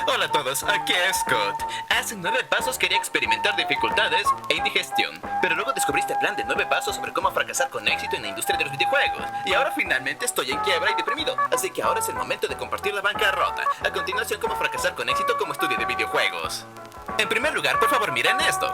Hola a todos, aquí es Scott. Hace 9 pasos quería experimentar dificultades e indigestión, pero luego descubrí este plan de 9 pasos sobre cómo fracasar con éxito en la industria de los videojuegos. Y ahora finalmente estoy en quiebra y deprimido, así que ahora es el momento de compartir la bancarrota. A continuación, cómo fracasar con éxito como estudio de videojuegos. En primer lugar, por favor, miren esto.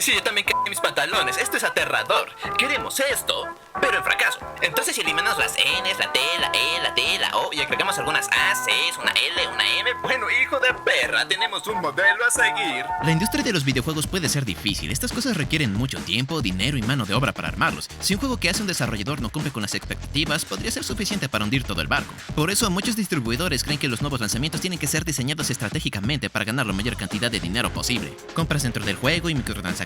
Sí, yo también caí en mis pantalones. Esto es aterrador. Queremos esto, pero en fracaso. Entonces, si eliminamos las N's, la T, la E, la D, la O y agregamos algunas A, C's, una L, una M, bueno, hijo de perra, tenemos un modelo a seguir. La industria de los videojuegos puede ser difícil. Estas cosas requieren mucho tiempo, dinero y mano de obra para armarlos. Si un juego que hace un desarrollador no cumple con las expectativas, podría ser suficiente para hundir todo el barco. Por eso, muchos distribuidores creen que los nuevos lanzamientos tienen que ser diseñados estratégicamente para ganar la mayor cantidad de dinero posible. Compras dentro del juego y microtransacciones,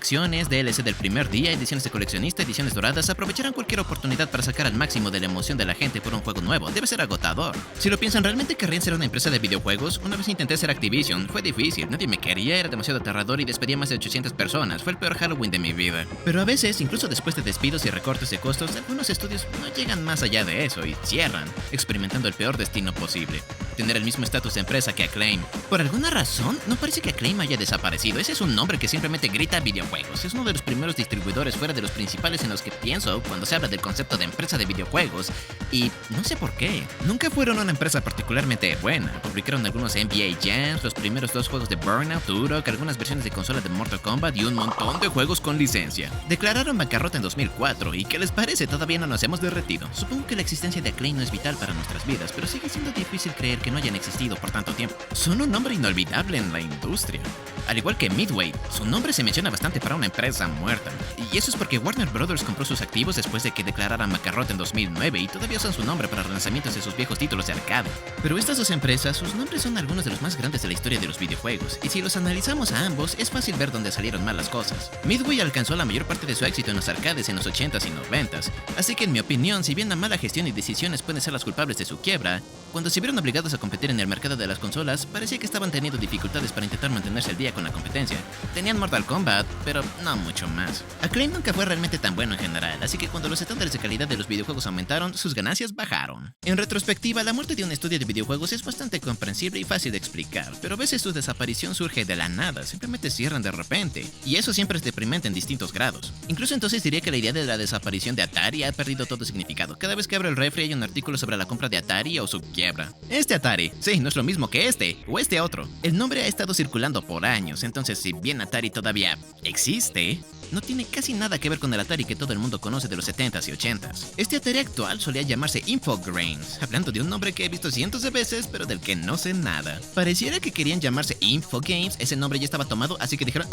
DLC del primer día, ediciones de coleccionista, ediciones doradas, aprovecharán cualquier oportunidad para sacar al máximo de la emoción de la gente por un juego nuevo. Debe ser agotador. Si lo piensan, ¿realmente querrían ser una empresa de videojuegos? Una vez intenté ser Activision, fue difícil, nadie me quería, era demasiado aterrador y despedía más de 800 personas, fue el peor Halloween de mi vida. Pero a veces, incluso después de despidos y recortes de costos, algunos estudios no llegan más allá de eso y cierran, experimentando el peor destino posible. Tener el mismo estatus de empresa que Acclaim. Por alguna razón, no parece que Acclaim haya desaparecido. Ese es un nombre que simplemente grita videojuegos. Es uno de los primeros distribuidores fuera de los principales en los que pienso cuando se habla del concepto de empresa de videojuegos. Y no sé por qué. Nunca fueron una empresa particularmente buena. Publicaron algunos NBA Jams, los primeros 2 juegos de Burnout, Turok, algunas versiones de consola de Mortal Kombat y un montón de juegos con licencia. Declararon bancarrota en 2004 y ¿qué les parece? Todavía no nos hemos derretido. Supongo que la existencia de Acclaim no es vital para nuestras vidas, pero sigue siendo difícil creer que no hayan existido por tanto tiempo. Son un nombre inolvidable en la industria. Al igual que Midway, su nombre se menciona bastante para una empresa muerta. Y eso es porque Warner Bros. Compró sus activos después de que declararan bancarrota en 2009 y todavía usan su nombre para lanzamientos de sus viejos títulos de arcade. Pero estas dos empresas, sus nombres son algunos de los más grandes de la historia de los videojuegos, y si los analizamos a ambos, es fácil ver dónde salieron mal las cosas. Midway alcanzó la mayor parte de su éxito en los arcades en los 80s y 90s, así que en mi opinión, si bien la mala gestión y decisiones pueden ser las culpables de su quiebra, cuando se vieron obligados a competir en el mercado de las consolas, parecía que estaban teniendo dificultades para intentar mantenerse al día con la competencia. Tenían Mortal Kombat, pero no mucho más. Acclaim nunca fue realmente tan bueno en general, así que cuando los estándares de calidad de los videojuegos aumentaron, sus ganancias bajaron. En retrospectiva, la muerte de un estudio de videojuegos es bastante comprensible y fácil de explicar, pero a veces su desaparición surge de la nada, simplemente cierran de repente, y eso siempre es deprimente en distintos grados. Incluso entonces diría que la idea de la desaparición de Atari ha perdido todo significado. Cada vez que abro el refri hay un artículo sobre la compra de Atari o su quiebra. Este Atari, sí, no es lo mismo que este, o este otro. El nombre ha estado circulando por años, entonces si bien Atari todavía existe, no tiene casi nada que ver con el Atari que todo el mundo conoce de los 70s y 80s. Este Atari actual solía llamarse Infogrames, hablando de un nombre que he visto cientos de veces, pero del que no sé nada. Pareciera que querían llamarse Infogames, ese nombre ya estaba tomado, así que dijeron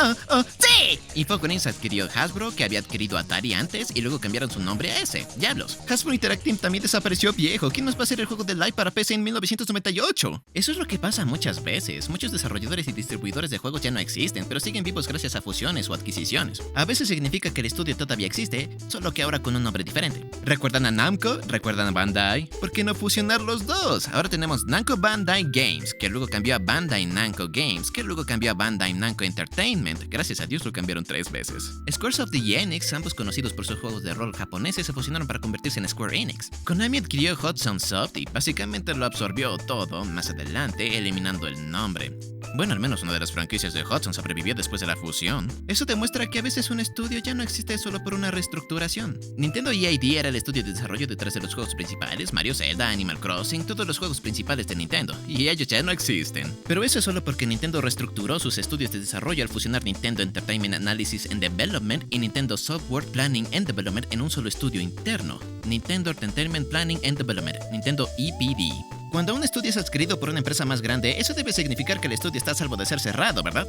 ¡sí! Infogrames adquirió Hasbro, que había adquirido Atari antes, y luego cambiaron su nombre a ese. ¡Diablos! Hasbro Interactive también desapareció viejo. ¿Quién nos va a hacer el juego de Live para PC en 1998? Eso es lo que pasa muchas veces. Muchos desarrolladores y distribuidores de juegos ya no existen, pero siguen vivos gracias a fusiones o adquisiciones. A veces significa que el estudio todavía existe, solo que ahora con un nombre diferente. ¿Recuerdan a Namco? ¿Recuerdan a Bandai? ¿Por qué no fusionar los dos? Ahora tenemos Namco Bandai Games, que luego cambió a Bandai Namco Games, que luego cambió a Bandai Namco Entertainment. Gracias a Dios lo cambiaron 3 veces. Squaresoft y Enix, ambos conocidos por sus juegos de rol japoneses, se fusionaron para convertirse en Square Enix. Konami adquirió Hudson Soft y básicamente lo absorbió todo más adelante, eliminando el nombre. Bueno, al menos una de las franquicias de Hudson sobrevivió después de la fusión. Eso demuestra que a veces un estudio ya no existe solo por una reestructuración. Nintendo EAD era el estudio de desarrollo detrás de los juegos principales, Mario, Zelda, Animal Crossing, todos los juegos principales de Nintendo, y ellos ya no existen. Pero eso es solo porque Nintendo reestructuró sus estudios de desarrollo al fusionar Nintendo Entertainment Analysis and Development y Nintendo Software Planning and Development en un solo estudio interno, Nintendo Entertainment Planning and Development, Nintendo EPD. Cuando un estudio es adquirido por una empresa más grande, eso debe significar que el estudio está a salvo de ser cerrado, ¿verdad?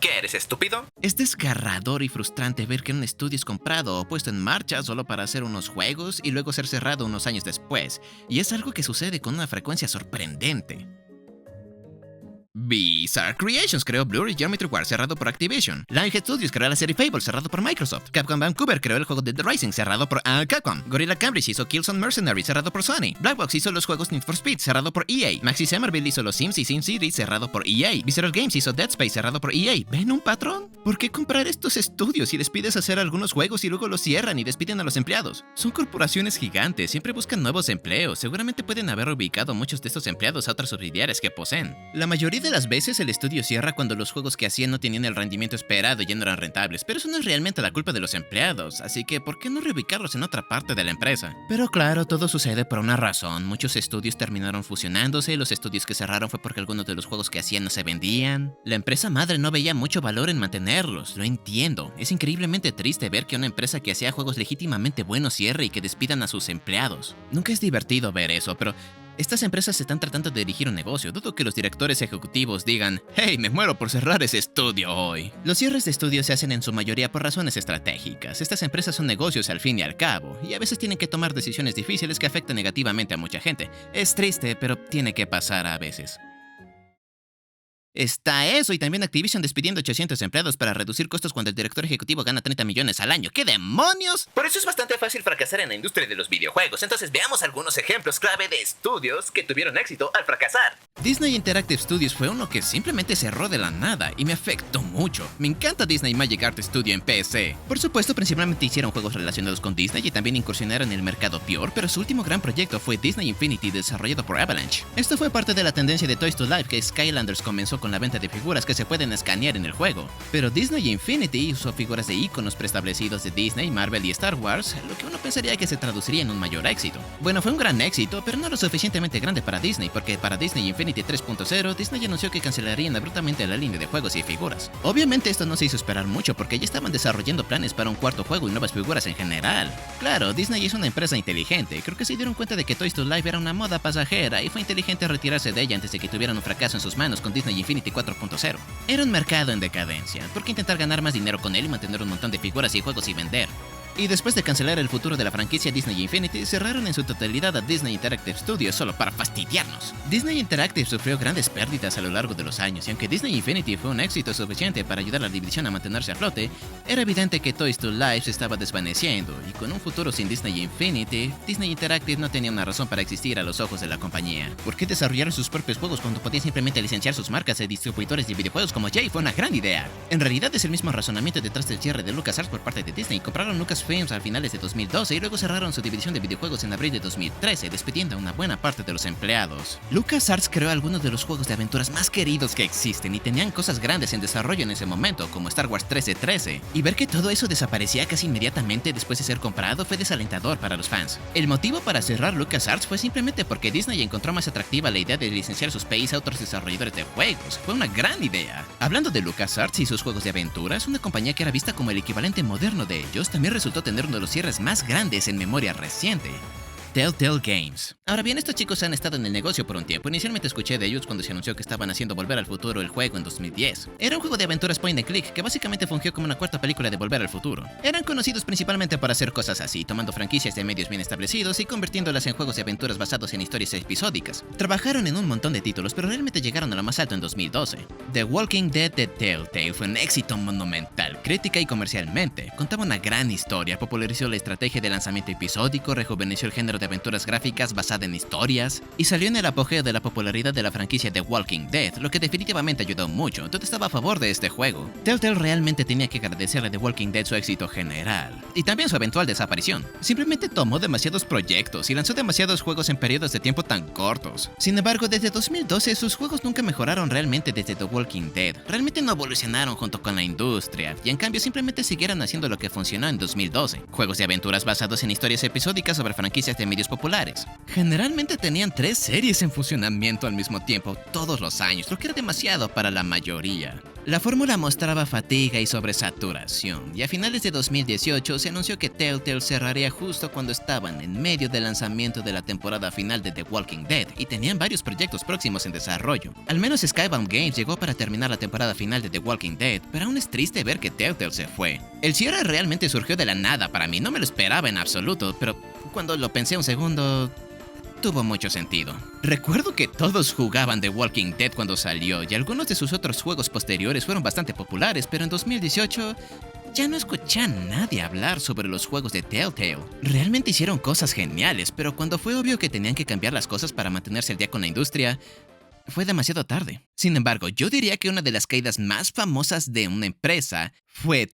¿Qué eres, estúpido? Es desgarrador y frustrante ver que un estudio es comprado o puesto en marcha solo para hacer unos juegos y luego ser cerrado unos años después, y es algo que sucede con una frecuencia sorprendente. Bizarre Creations creó Blur Geometry Wars, cerrado por Activision. Lionhead Studios creó la serie Fable, cerrado por Microsoft. Capcom Vancouver creó el juego Dead Rising, cerrado por Capcom. Gorilla Cambridge hizo Killzone Mercenary, cerrado por Sony. Blackbox hizo los juegos Need for Speed, cerrado por EA. Maxi Somerville hizo los Sims y SimCity, cerrado por EA. Visceral Games hizo Dead Space, cerrado por EA. ¿Ven un patrón? ¿Por qué comprar estos estudios si les pides hacer algunos juegos y luego los cierran y despiden a los empleados? Son corporaciones gigantes, siempre buscan nuevos empleos. Seguramente pueden haber ubicado muchos de estos empleados a otras subsidiarias que poseen. La mayoría de las veces el estudio cierra cuando los juegos que hacían no tenían el rendimiento esperado y ya no eran rentables, pero eso no es realmente la culpa de los empleados, así que ¿por qué no reubicarlos en otra parte de la empresa? Pero claro, todo sucede por una razón. Muchos estudios terminaron fusionándose, y los estudios que cerraron fue porque algunos de los juegos que hacían no se vendían. La empresa madre no veía mucho valor en mantenerlos, lo entiendo. Es increíblemente triste ver que una empresa que hacía juegos legítimamente buenos cierre y que despidan a sus empleados. Nunca es divertido ver eso, pero estas empresas están tratando de dirigir un negocio. Dudo que los directores ejecutivos digan: «Hey, me muero por cerrar ese estudio hoy». Los cierres de estudios se hacen en su mayoría por razones estratégicas. Estas empresas son negocios al fin y al cabo, y a veces tienen que tomar decisiones difíciles que afectan negativamente a mucha gente. Es triste, pero tiene que pasar a veces. Está eso, y también Activision despidiendo 800 empleados para reducir costos cuando el director ejecutivo gana 30 millones al año. ¿Qué demonios? Por eso es bastante fácil fracasar en la industria de los videojuegos. Entonces veamos algunos ejemplos clave de estudios que tuvieron éxito al fracasar. Disney Interactive Studios fue uno que simplemente cerró de la nada y me afectó mucho. Me encanta Disney Magic Art Studio en PC. Por supuesto, principalmente hicieron juegos relacionados con Disney y también incursionaron en el mercado pure, pero su último gran proyecto fue Disney Infinity, desarrollado por Avalanche. Esto fue parte de la tendencia de Toys to Life que Skylanders comenzó con la venta de figuras que se pueden escanear en el juego. Pero Disney Infinity usó figuras de iconos preestablecidos de Disney, Marvel y Star Wars, lo que uno pensaría que se traduciría en un mayor éxito. Bueno, fue un gran éxito, pero no lo suficientemente grande para Disney, porque para Disney Infinity 3.0, Disney anunció que cancelarían abruptamente la línea de juegos y figuras. Obviamente esto no se hizo esperar mucho, porque ya estaban desarrollando planes para un cuarto juego y nuevas figuras en general. Claro, Disney es una empresa inteligente. Creo que se dieron cuenta de que Toys to Life era una moda pasajera y fue inteligente retirarse de ella antes de que tuvieran un fracaso en sus manos con Disney Infinity 4.0. Era un mercado en decadencia. ¿Por qué intentar ganar más dinero con él y mantener un montón de figuras y juegos y vender? Y después de cancelar el futuro de la franquicia Disney Infinity, cerraron en su totalidad a Disney Interactive Studios solo para fastidiarnos. Disney Interactive sufrió grandes pérdidas a lo largo de los años, y aunque Disney Infinity fue un éxito suficiente para ayudar a la división a mantenerse a flote, era evidente que Toys to Life se estaba desvaneciendo, y con un futuro sin Disney Infinity, Disney Interactive no tenía una razón para existir a los ojos de la compañía. ¿Por qué desarrollar sus propios juegos cuando podían simplemente licenciar sus marcas de distribuidores de videojuegos como Jay? Fue una gran idea. En realidad es el mismo razonamiento detrás del cierre de LucasArts por parte de Disney. Compraron Lucasfilms a finales de 2012 y luego cerraron su división de videojuegos en abril de 2013, despidiendo a una buena parte de los empleados. LucasArts creó algunos de los juegos de aventuras más queridos que existen y tenían cosas grandes en desarrollo en ese momento, como Star Wars 1313, y ver que todo eso desaparecía casi inmediatamente después de ser comprado fue desalentador para los fans. El motivo para cerrar LucasArts fue simplemente porque Disney encontró más atractiva la idea de licenciar sus PIs a otros desarrolladores de juegos. Fue una gran idea. Hablando de LucasArts y sus juegos de aventuras, una compañía que era vista como el equivalente moderno de ellos, también resultó tener uno de los cierres más grandes en memoria reciente: Telltale Games. Ahora bien, estos chicos han estado en el negocio por un tiempo. Inicialmente escuché de ellos cuando se anunció que estaban haciendo Volver al Futuro el juego en 2010. Era un juego de aventuras point and click que básicamente fungió como una cuarta película de Volver al Futuro. Eran conocidos principalmente por hacer cosas así, tomando franquicias de medios bien establecidos y convirtiéndolas en juegos de aventuras basados en historias episódicas. Trabajaron en un montón de títulos, pero realmente llegaron a lo más alto en 2012. The Walking Dead de Telltale fue un éxito monumental, crítica y comercialmente. Contaba una gran historia, popularizó la estrategia de lanzamiento episódico, rejuveneció el género de aventuras gráficas basada en historias, y salió en el apogeo de la popularidad de la franquicia The Walking Dead, lo que definitivamente ayudó mucho. Todo estaba a favor de este juego. Telltale realmente tenía que agradecerle a The Walking Dead su éxito general, y también su eventual desaparición. Simplemente tomó demasiados proyectos y lanzó demasiados juegos en periodos de tiempo tan cortos. Sin embargo, desde 2012 sus juegos nunca mejoraron realmente desde The Walking Dead. Realmente no evolucionaron junto con la industria, y en cambio simplemente siguieron haciendo lo que funcionó en 2012. Juegos de aventuras basados en historias episódicas sobre franquicias de medios populares. Generalmente tenían 3 series en funcionamiento al mismo tiempo todos los años, lo que era demasiado para la mayoría. La fórmula mostraba fatiga y sobresaturación, y a finales de 2018 se anunció que Telltale cerraría justo cuando estaban en medio del lanzamiento de la temporada final de The Walking Dead, y tenían varios proyectos próximos en desarrollo. Al menos Skybound Games llegó para terminar la temporada final de The Walking Dead, pero aún es triste ver que Telltale se fue. El cierre realmente surgió de la nada para mí, no me lo esperaba en absoluto, pero cuando lo pensé un segundo, tuvo mucho sentido. Recuerdo que todos jugaban The Walking Dead cuando salió y algunos de sus otros juegos posteriores fueron bastante populares, pero en 2018 ya no escuché a nadie hablar sobre los juegos de Telltale. Realmente hicieron cosas geniales, pero cuando fue obvio que tenían que cambiar las cosas para mantenerse al día con la industria, fue demasiado tarde. Sin embargo, yo diría que una de las caídas más famosas de una empresa fue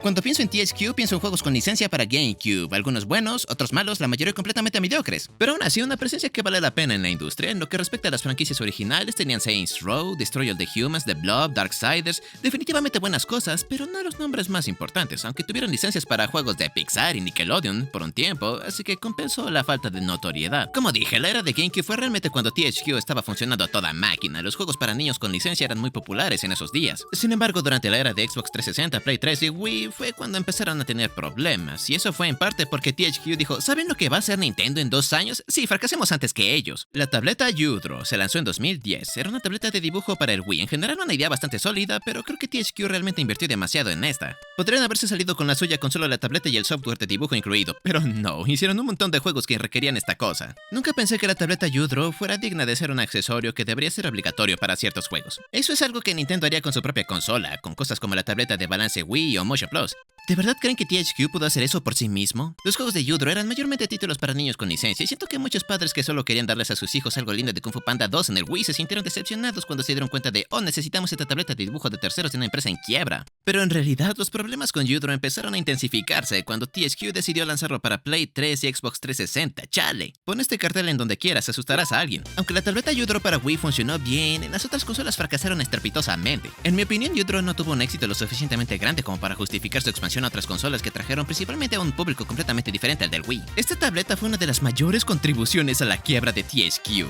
Cuando pienso en THQ, pienso en juegos con licencia para GameCube, algunos buenos, otros malos, la mayoría completamente mediocres. Pero aún así, una presencia que vale la pena en la industria. En lo que respecta a las franquicias originales, tenían Saints Row, Destroy All the Humans, The Blob, Darksiders, definitivamente buenas cosas, pero no los nombres más importantes, aunque tuvieron licencias para juegos de Pixar y Nickelodeon por un tiempo, así que compensó la falta de notoriedad. Como dije, la era de GameCube fue realmente cuando THQ estaba funcionando a toda máquina. Los juegos para niños con licencia eran muy populares en esos días. Sin embargo, durante la era de Xbox 360, Play 3 y Wii fue cuando empezaron a tener problemas, y eso fue en parte porque THQ dijo: ¿saben lo que va a hacer Nintendo en 2 años? Sí, fracasemos antes que ellos. La tableta Yudro se lanzó en 2010, era una tableta de dibujo para el Wii, en general una idea bastante sólida, pero creo que THQ realmente invirtió demasiado en esta. Podrían haberse salido con la suya con solo la tableta y el software de dibujo incluido, pero no, hicieron un montón de juegos que requerían esta cosa. Nunca pensé que la tableta Yudro fuera digna de ser un accesorio que debería ser obligatorio para ciertos juegos. Eso es algo que Nintendo haría con su propia consola, con cosas como la tableta de balance Wii o Motion Plus. ¿De verdad creen que THQ pudo hacer eso por sí mismo? Los juegos de Yudro eran mayormente títulos para niños con licencia, y siento que muchos padres que solo querían darles a sus hijos algo lindo de Kung Fu Panda 2 en el Wii se sintieron decepcionados cuando se dieron cuenta de: oh, necesitamos esta tableta de dibujo de terceros de una empresa en quiebra. Pero en realidad, los problemas con Yudro empezaron a intensificarse cuando THQ decidió lanzarlo para Play 3 y Xbox 360. ¡Chale! Pon este cartel en donde quieras, asustarás a alguien. Aunque la tableta Yudro para Wii funcionó bien, en las otras consolas fracasaron estrepitosamente. En mi opinión, Yudro no tuvo un éxito lo suficientemente grande como para justificar su expansión a otras consolas que trajeron principalmente a un público completamente diferente al del Wii. Esta tableta fue una de las mayores contribuciones a la quiebra de THQ.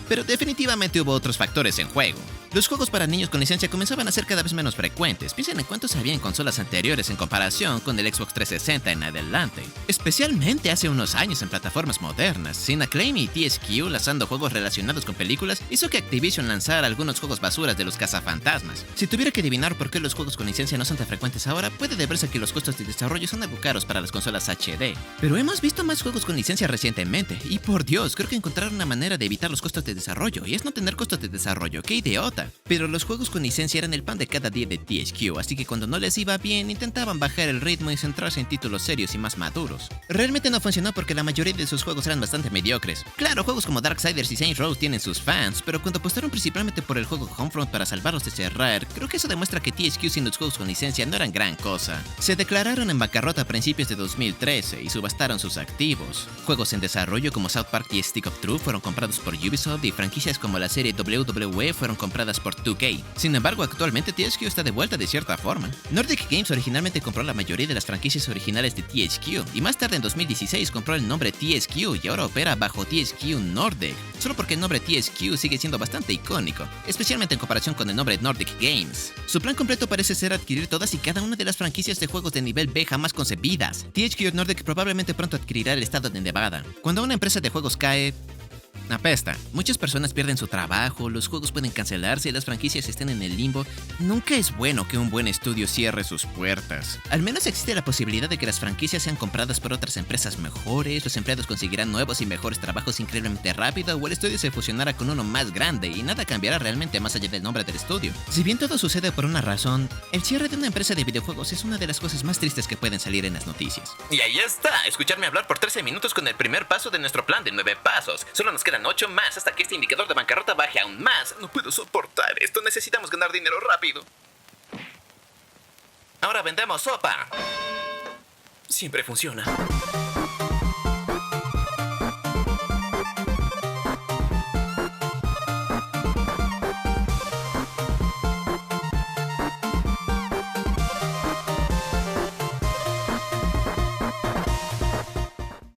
Pero definitivamente hubo otros factores en juego. Los juegos para niños con licencia comenzaban a ser cada vez menos frecuentes. Piensen en cuántos había en consolas anteriores en comparación con el Xbox 360 en adelante. Especialmente hace unos años en plataformas modernas. Sin Acclaim y THQ lanzando juegos relacionados con películas, hizo que Activision lanzara algunos juegos basuras de los cazafantasmas. Si tuviera que adivinar por qué los juegos con licencia no son tan frecuentes ahora, puede deberse a que los costos de desarrollo son algo caros para las consolas HD. Pero hemos visto más juegos con licencia recientemente, y por Dios, creo que encontraron una manera de evitar los costos de desarrollo, y es no tener costos de desarrollo. ¡Qué idiota! Pero los juegos con licencia eran el pan de cada día de THQ, así que cuando no les iba bien, intentaban bajar el ritmo y centrarse en títulos serios y más maduros. Realmente no funcionó porque la mayoría de sus juegos eran bastante mediocres. Claro, juegos como Darksiders y Saints Row tienen sus fans, pero cuando apostaron principalmente por el juego Homefront para salvarlos de cerrar, creo que eso demuestra que THQ sin los juegos con licencia no eran gran cosa. Se declararon en bancarrota a principios de 2013 y subastaron sus activos. Juegos en desarrollo como South Park y Stick of Truth fueron comprados por Ubisoft, y franquicias como la serie WWE fueron compradas por 2K. Sin embargo, actualmente THQ está de vuelta de cierta forma. Nordic Games originalmente compró la mayoría de las franquicias originales de THQ, y más tarde en 2016 compró el nombre THQ y ahora opera bajo THQ Nordic, solo porque el nombre THQ sigue siendo bastante icónico, especialmente en comparación con el nombre Nordic Games. Su plan completo parece ser adquirir todas y cada una de las franquicias de juegos de nivel B jamás concebidas. THQ Nordic probablemente pronto adquirirá el estado de Nevada. Cuando una empresa de juegos cae, apesta. Muchas personas pierden su trabajo, los juegos pueden cancelarse y las franquicias estén en el limbo. Nunca es bueno que un buen estudio cierre sus puertas. Al menos existe la posibilidad de que las franquicias sean compradas por otras empresas mejores, los empleados conseguirán nuevos y mejores trabajos increíblemente rápido, o el estudio se fusionará con uno más grande y nada cambiará realmente más allá del nombre del estudio. Si bien todo sucede por una razón, el cierre de una empresa de videojuegos es una de las cosas más tristes que pueden salir en las noticias. Y ahí está, escucharme hablar por 13 minutos con el primer paso de nuestro plan de 9 pasos. Solo nos quedan 8 más hasta que este indicador de bancarrota baje aún más. No puedo soportar esto, necesitamos ganar dinero rápido. Ahora vendemos sopa. Siempre funciona.